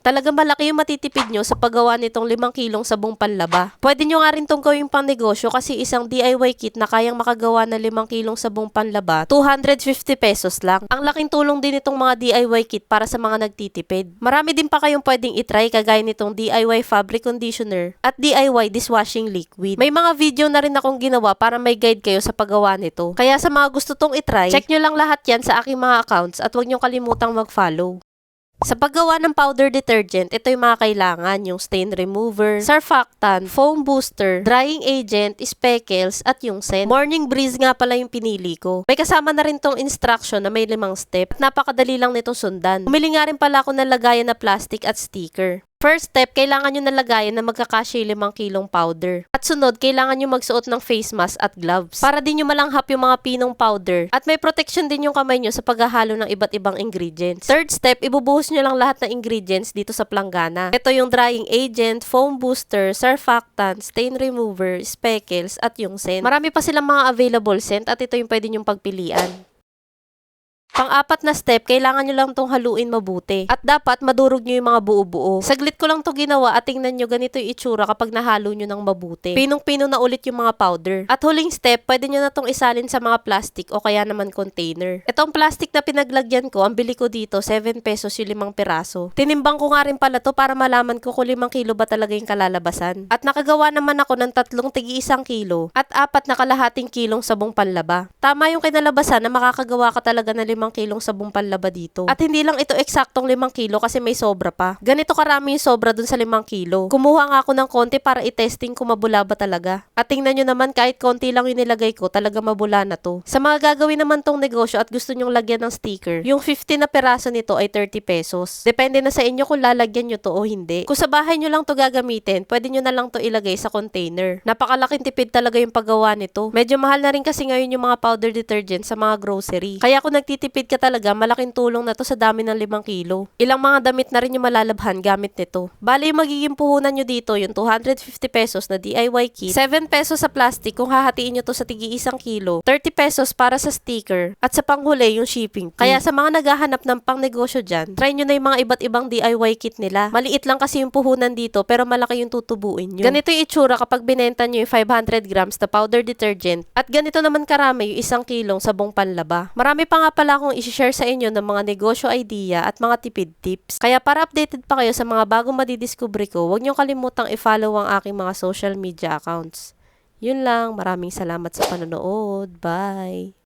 Talaga malaki yung matitipid nyo sa paggawa nitong 5 kilong sabong panlaba. Pwede nyo nga rin tong gawing pang negosyo kasi isang DIY kit na kayang makagawa ng 5 kilong sabong panlaba, 250 pesos lang. Ang laking tulong din itong mga DIY kit para sa mga nagtitipid. Marami din pa kayong pwedeng itry kagaya nitong DIY fabric conditioner at DIY dishwashing liquid. May mga video na rin akong ginawa para may guide kayo sa paggawa nito. Kaya sa mga gusto tong itry, check nyo lang lahat yan sa aking mga accounts at huwag nyo kalimutang mag-follow. Sa paggawa ng powder detergent, ito yung mga kailangan, yung stain remover, surfactant, foam booster, drying agent, speckles, at yung scent. Morning breeze nga pala yung pinili ko. May kasama na rin tong instruction na may 5 step at napakadali lang nitong sundan. Bumili nga rin pala ako ng lagayan na plastic at sticker. First step, kailangan nyo na lagayan na magkakasya 5 kilong powder. At sunod, kailangan nyo magsuot ng face mask at gloves para din nyo malanghap yung mga pinong powder at may protection din yung kamay nyo sa paghahalo ng iba't ibang ingredients. Third step, ibubuhos nyo lang lahat ng ingredients dito sa planggana. Ito yung drying agent, foam booster, surfactant, stain remover, speckles, at yung scent. Marami pa silang mga available scent at ito yung pwede nyong pagpilian. Pang-apat na step, kailangan nyo lang itong haluin mabuti. At dapat madurog nyo yung mga buo-buo. Saglit ko lang to ginawa at tingnan nyo ganito yung itsura kapag nahalo nyo ng mabuti. Pinong-pino na ulit yung mga powder. At huling step, pwede nyo na itong isalin sa mga plastic o kaya naman container. Itong plastic na pinaglagyan ko, ang bili ko dito, 7 pesos yung 5 piraso. Tinimbang ko nga rin pala to para malaman ko kung 5 kilo ba talaga yung kalalabasan. At nakagawa naman ako ng 3 tigi-1 kilo at 4 na kalahating kilong sabong panlaba. Tama yung kinalabasan na makakagawa ka talaga ng 5 kilong sabong panlaba dito. At hindi lang ito eksaktong 5 kilo kasi may sobra pa. Ganito karami yung sobra dun sa 5 kilo. Kumuha nga ako ng konti para i-testing kung mabula ba talaga. At tingnan nyo naman kahit konti lang yung nilagay ko, talaga mabula na to. Sa mga gagawin naman tong negosyo at gusto nyong lagyan ng sticker, yung 50 na peraso nito ay 30 pesos. Depende na sa inyo kung lalagyan nyo to o hindi. Kung sa bahay nyo lang to gagamitin, pwede nyo na lang to ilagay sa container. Napakalaking tipid talaga yung paggawa nito. Medyo mahal na rin kasi ngayon yung mga powder detergent sa mga grocery. Kaya kung nagtitipid ka talaga, malaking tulong na to sa dami ng 5 kilo. Ilang mga damit na rin yung malalabhan gamit nito. Bali yung magiging puhunan nyo dito, yung 250 pesos na DIY kit, 7 pesos sa plastic kung hahatiin nyo to sa tigi-1 kilo, 30 pesos para sa sticker, at sa panghuli yung shipping fee. Kaya sa mga naghahanap ng pangnegosyo dyan, try nyo na yung mga iba't ibang DIY kit nila. Maliit lang kasi yung puhunan dito pero malaki yung tutubuin nyo. Ganito yung itsura kapag binenta nyo yung 500 grams na powder detergent at ganito naman karami yung 1 kilong sabong panlaba. Marami pa nga pala akong i-share sa inyo ng mga negosyo idea at mga tipid tips. Kaya para updated pa kayo sa mga bagong madidiscover ko, huwag niyo kalimutang i-follow ang aking mga social media accounts. Yun lang, maraming salamat sa panonood. Bye!